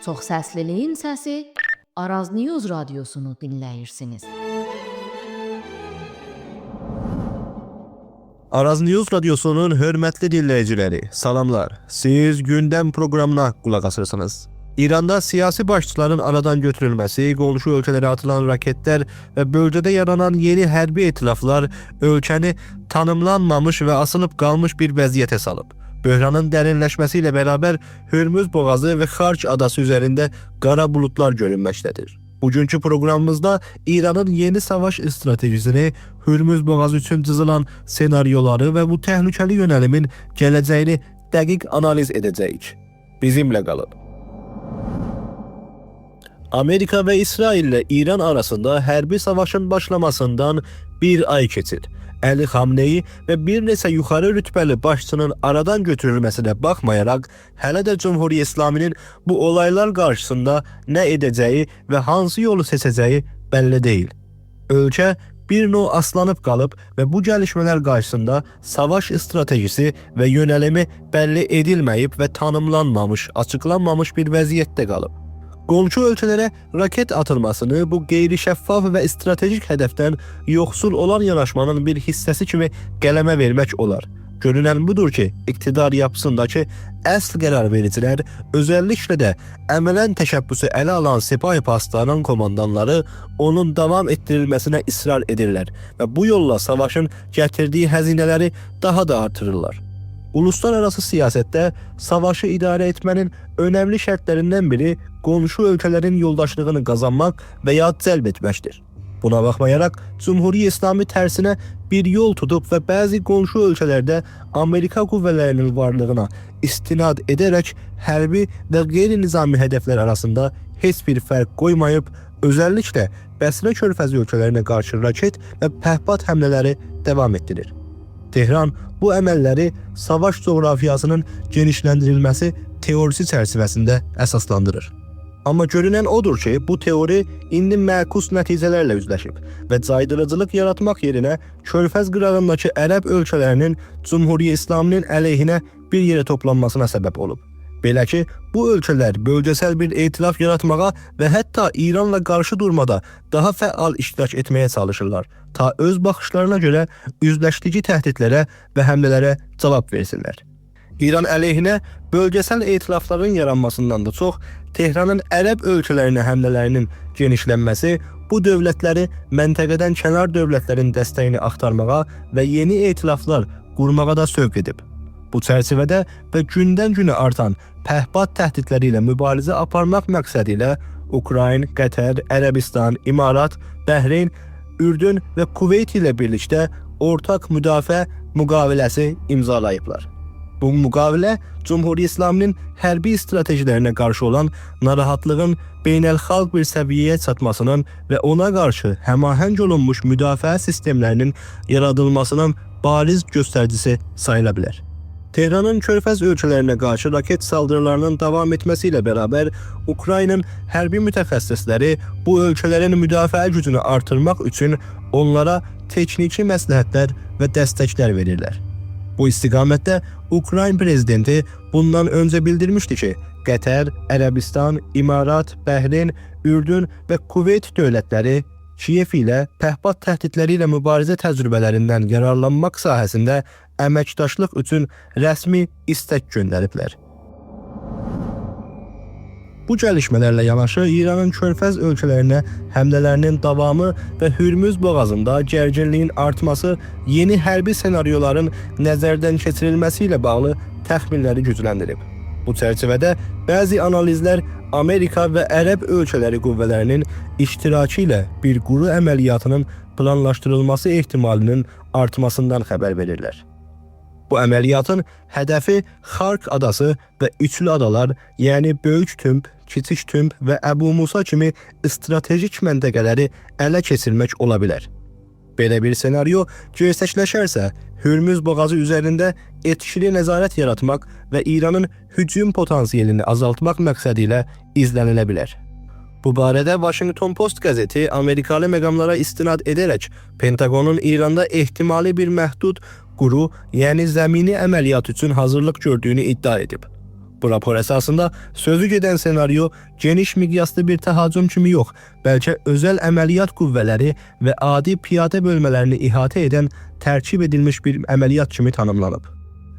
Çoxsəsliliyin səsi Araz News radiosunu dinləyirsiniz. Araz News radyosunun hörmətli dinləyiciləri, salamlar. Siz gündəm proqramına qulaq asırsınız. İranda siyasi başçıların aradan götürülməsi, qonşu ölkələrə atılan raketlər və bölgədə yaranan yeni hərbi etilaflar ölkəni tanımlanmamış və asılıb qalmış bir vəziyyətə salıb. Böhranın dərinləşməsi ilə bərabər Hürmüz boğazı və Xarç adası üzərində qara bulutlar görünməkdədir. Bugünkü proqramımızda İranın yeni savaş stratejisini, Hürmüz boğazı üçün cızılan senaryoları və bu təhlükəli yönəlimin gələcəyini dəqiq analiz edəcəyik. Bizimlə qalın. Amerika və İsrail ilə İran arasında hərbi savaşın başlamasından bir ay keçir. Əli Xamneyi və bir neçə yuxarı rütbəli başçının aradan götürülməsinə baxmayaraq, hələ də Cumhuriyyət İslaminin bu olaylar qarşısında nə edəcəyi və hansı yolu seçəcəyi bəlli deyil. Ölkə bir növ aslanıb qalıb və bu gəlişmələr qarşısında savaş stratejisi və yönəlimi bəlli edilməyib və tanımlanmamış, açıqlanmamış bir vəziyyətdə qalıb. Qonşu ölkələrə raket atılmasını bu qeyri-şəffaf və stratejik hədəfdən yoxsul olan yanaşmanın bir hissəsi kimi qələmə vermək olar. Görünən budur ki, iqtidar yapısındakı əsl qərar vericilər, özəlliklə də əmələn təşəbbüsü ələ alan Sipahi Pasdaran komandanları onun davam etdirilməsinə israr edirlər və bu yolla savaşın gətirdiyi həzinələri daha da artırırlar. Uluslararası siyasətdə savaşı idarə etmənin önəmli şərtlərindən biri qonşu ölkələrin yoldaşlığını qazanmaq və ya cəlb etməkdir. Buna baxmayaraq, Cumhuriyyət İslami tərsinə bir yol tutub və bəzi qonşu ölkələrdə Amerika qüvvələrinin varlığına istinad edərək hərbi və qeyri-nizami hədəflər arasında heç bir fərq qoymayıb, özəlliklə Bəsrə körfəzi ölkələrinə qarşı raket və pəhpat həmlələri davam etdirir. Tehran bu əməlləri savaş coğrafiyasının genişləndirilməsi teorisi çərçivəsində əsaslandırır. Amma görünən odur ki, bu teori indi məkus nəticələrlə üzləşib və caydırıcılıq yaratmaq yerinə Körfəz qırağındakı ərəb ölkələrinin Cumhuriyyət İslaminin əleyhinə bir yerə toplanmasına səbəb olub. Belə ki, bu ölkələr bölgəsəl bir etilaf yaratmağa və hətta İranla qarşı durmada daha fəal iştirak etməyə çalışırlar, ta öz baxışlarına görə üzləşdiyi təhdidlərə və həmlələrə cavab versinlər. İran əleyhinə bölgəsəl etilafların yaranmasından da çox, Tehranın ərəb ölkələrinə həmlələrinin genişlənməsi bu dövlətləri məntəqədən kənar dövlətlərin dəstəyini axtarmağa və yeni etilaflar qurmağa da sövq edib. Bu çərçivədə və gündən-günə artan pəhpat təhdidləri ilə mübarizə aparmaq məqsədi ilə Ukrayna, Qətər, Ərəbistan, İmarat, Bəhreyn, Ürdün və Kuveyt ilə birlikdə ortaq müdafiə müqaviləsi imzalayıblar. Bu müqavilə Cumhuriyyət İslaminin hərbi stratejilərinə qarşı olan narahatlığın beynəlxalq bir səviyyəyə çatmasının və ona qarşı həmahəng olunmuş müdafiə sistemlərinin yaradılmasının bariz göstəricisi sayıla bilər. Tehranın Körfəz ölkələrinə qarşı raket saldırılarının davam etməsi ilə bərabər Ukraynanın hərbi mütəxəssisləri bu ölkələrin müdafiə gücünü artırmaq üçün onlara texniki məsləhətlər və dəstəklər verirlər. Bu istiqamətdə Ukrayna prezidenti bundan öncə bildirmişdi ki, Qətər, Ərəbistan, İmarat, Bəhreyn, Ürdün və Kuveyt dövlətləri Kiyev ilə pəhpat təhdidləri ilə mübarizə təcrübələrindən yararlanmaq sahəsində əməkdaşlıq üçün rəsmi istək göndəriblər. Bu gəlişmələrlə yanaşı İranın Körfəz ölkələrinə həmlələrinin davamı və Hürmüz boğazında gərginliyin artması yeni hərbi senaryoların nəzərdən keçirilməsi ilə bağlı təxminləri gücləndirib. Bu çərçivədə bəzi analizlər Amerika və Ərəb ölkələri qüvvələrinin iştirakı ilə bir quru əməliyyatının planlaşdırılması ehtimalının artmasından xəbər verirlər. Bu əməliyyatın hədəfi Xark adası və Üçlü adalar, yəni Böyük Tümb, Kiçik Tümb və Əbu Musa kimi stratejik məntəqələri ələ keçirmək ola bilər. Belə bir senaryo gerçəkləşərsə, Hürmüz boğazı üzərində etkili nəzarət yaratmaq və İranın hücum potansiyelini azaltmaq məqsədi ilə izlənilə bilər. Bu barədə Washington Post qəzeti Amerikalı məqamlara istinad edərək Pentagonun İranda ehtimali bir məhdud quru, yəni zəmini əməliyyat üçün hazırlıq gördüyünü iddia edib. Bu rapor esasında sözü gedən senaryo geniş miqyaslı bir təhacüm kimi yox, bəlkə özəl əməliyyat qüvvələri və adi piyada bölmələrini ihatə edən tərkib edilmiş bir əməliyyat kimi tanımlanıb.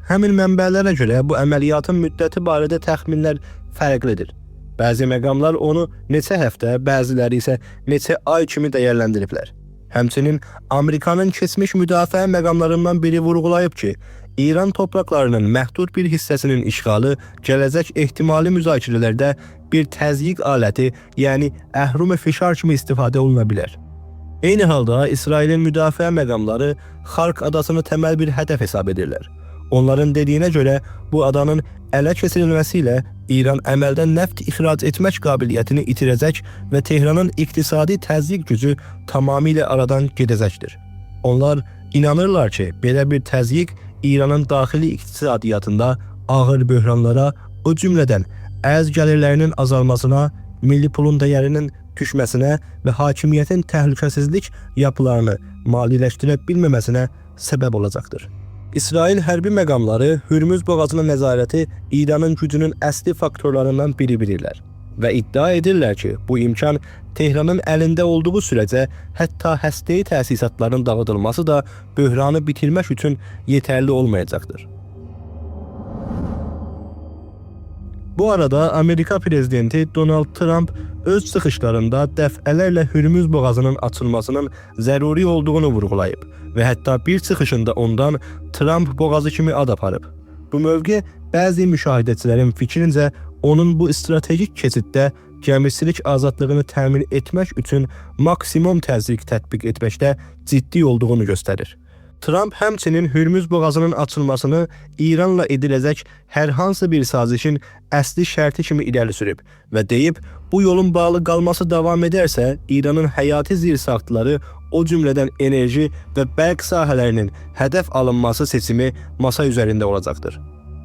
Həmin mənbələrə görə bu əməliyyatın müddəti barədə təxminlər fərqlidir. Bəzi məqamlar onu neçə həftə, bəziləri isə neçə ay kimi dəyərləndiriblər. Həmçinin Amerikanın keçmiş müdafiə məqamlarından biri vurğulayıb ki, İran topraklarının məhdud bir hissəsinin işğalı gələcək ehtimali müzakirələrdə bir təzyiq aləti, yəni əhrumi fişar kimi istifadə oluna bilər. Eyni halda İsrailin müdafiə məqamları Xark adasını təməl bir hədəf hesab edirlər. Onların dediyinə görə bu adanın ələ keçirilməsi ilə İran əməldən neft ixrac etmək qabiliyyətini itirəcək və Tehranın iqtisadi təzyiq gücü tamamilə aradan gedəcəkdir. Onlar inanırlar ki, belə bir təzyiq İranın daxili iqtisadiyyatında ağır böhranlara, o cümlədən ərz gəlirlərinin azalmasına, milli pulun dəyərinin düşməsinə və hakimiyyətin təhlükəsizlik yapılarını maliyyələşdirə bilməməsinə səbəb olacaqdır. İsrail hərbi məqamları Hürmüz boğazına nəzarəti İranın gücünün əsli faktorlarından biri bilirlər və iddia edirlər ki, bu imkan Tehranın əlində olduğu sürəcə hətta həstəyi təsisatların dağıdılması da böhranı bitirmək üçün yetərli olmayacaqdır. Bu arada Amerika prezidenti Donald Trump öz çıxışlarında dəfələrlə Hürmüz boğazının açılmasının zəruri olduğunu vurğulayıb və hətta bir çıxışında ondan Trump boğazı kimi ad aparıb. Bu mövqe bəzi müşahidəçilərin fikrincə onun bu strategik keçiddə gəmicilik azadlığını təmin etmək üçün maksimum təzyiq tətbiq etməkdə ciddi olduğunu göstərir. Trump həmçinin Hürmüz boğazının açılmasını İranla ediləcək hər hansı bir sazişin əsli şərti kimi irəli sürüb və deyib, bu yolun bağlı qalması davam edərsə, İranın həyati zirsaqtları, o cümlədən enerji və bərq sahələrinin hədəf alınması seçimi masa üzərində olacaqdır.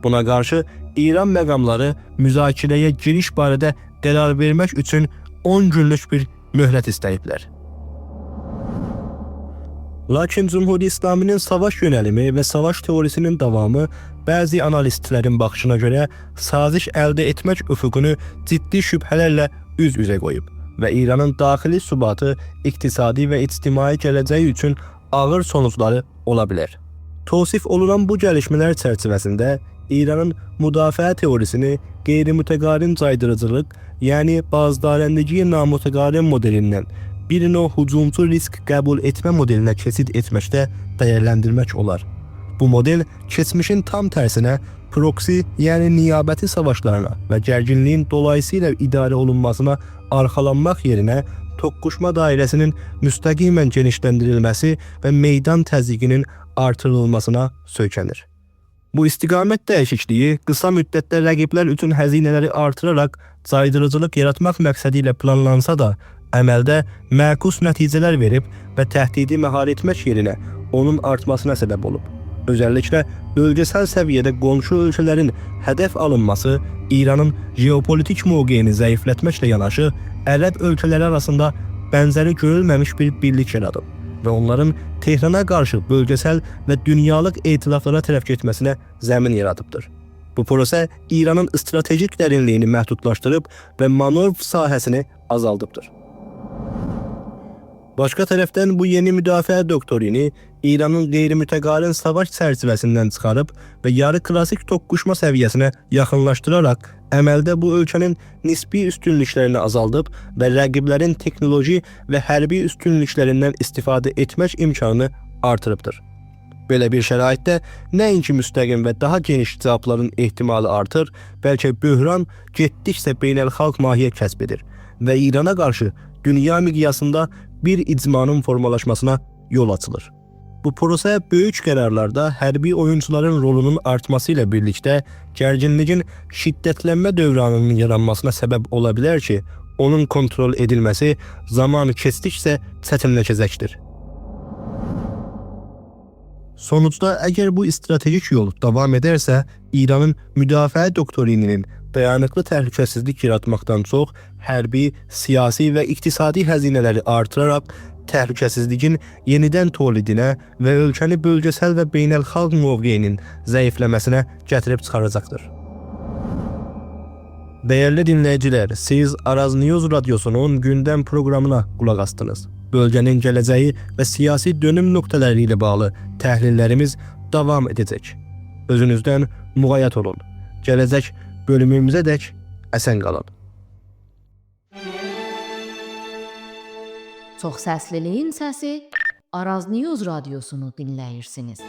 Buna qarşı İran məqamları müzakirəyə giriş barədə qərar vermək üçün 10 günlük bir möhlət istəyiblər. Lakin Cumhuri İslaminin savaş yönəlimi və savaş teorisinin davamı bəzi analistlərin baxışına görə saziş əldə etmək üfüqünü ciddi şübhələrlə üz-üzə qoyub və İranın daxili sübatı, iqtisadi və ictimai gələcəyi üçün ağır sonuçları ola bilər. Tavsif olunan bu gəlişmələr çərçivəsində İranın müdafiə teorisini qeyri-mütəqarin caydırıcılıq, yəni bazdarəndəgi namütəqarin modelindən bir növ hücumcu risk qəbul etmə modelinə keçid etməkdə dəyərləndirmək olar. Bu model keçmişin tam tərsinə proksi, yəni niyabəti savaşlarına və gərginliyin dolayısıyla idarə olunmasına arxalanmaq yerinə toqquşma dairəsinin müstəqimən genişləndirilməsi və meydan təzyiqinin artırılmasına söykənir. Bu istiqamət dəyişikliyi qısa müddətdə rəqiblər üçün həzinələri artıraraq caydırıcılıq yaratmaq məqsədi ilə planlansa da, əməldə məqus nəticələr verib və təhdidi məhar etmək yerinə onun artmasına səbəb olub. Özəlliklə bölgesel səviyyədə qonşu ölkələrin hədəf alınması İranın jeopolitik mövqeyini zəiflətməklə yanaşı, Ərəb ölkələri arasında bənzəri görülməmiş bir birlik yaradıb və onların Tehrana qarşı bölgesel və dünyalıq etilaflara tərəf getməsinə zəmin yaradıbdır. Bu prosə İranın stratejik dərinliyini məhdudlaşdırıb və manevrv sahəsini azaldıbdır. Başqa tərəfdən bu yeni müdafiə doktorini İranın qeyri-mütəqarin savaş çərçivəsindən çıxarıb və yarı klassik toqquşma səviyyəsinə yaxınlaşdıraraq əməldə bu ölkənin nisbi üstünlüklərini azaldıb və rəqiblərin texnoloji və hərbi üstünlüklərindən istifadə etmək imkanını artırıbdır. Belə bir şəraitdə nəinki müstəqim və daha geniş cavabların ehtimalı artır, bəlkə böhran getdikcə beynəlxalq mahiyyət kəsb edir və İrana qarşı dünya miqyasında bir icmanın formalaşmasına yol açılır. Bu prosə böyük qərarlarda hərbi oyuncuların rolunun artması ilə birlikdə gərginliyin şiddətlənmə dövranının yaranmasına səbəb ola bilər ki, onun kontrol edilməsi zaman keçdikcə çətinləşəcəkdir. Sonuçda əgər bu stratejik yol davam edərsə, İranın müdafiə doktrininin dayanıqlı təhlükəsizlik yaratmaqdan çox hərbi, siyasi və iqtisadi həzinələri artıraraq təhlükəsizliyin yenidən tolidinə və ölkəni bölgesel və beynəlxalq mövqeyinin zəifləməsinə gətirib çıxaracaqdır. Değerli dinleyiciler, siz Araz News Radyosu'nun gündem programına kulak astınız. Bölgenin geleceği ve siyasi dönüm noktaları ile bağlı təhlillərimiz devam edecek. Özünüzden muğayat olun. Gelecek bölümümüze dek esen kalın. Çox səsliliyin səsi Araz News radiosunu dinləyirsiniz.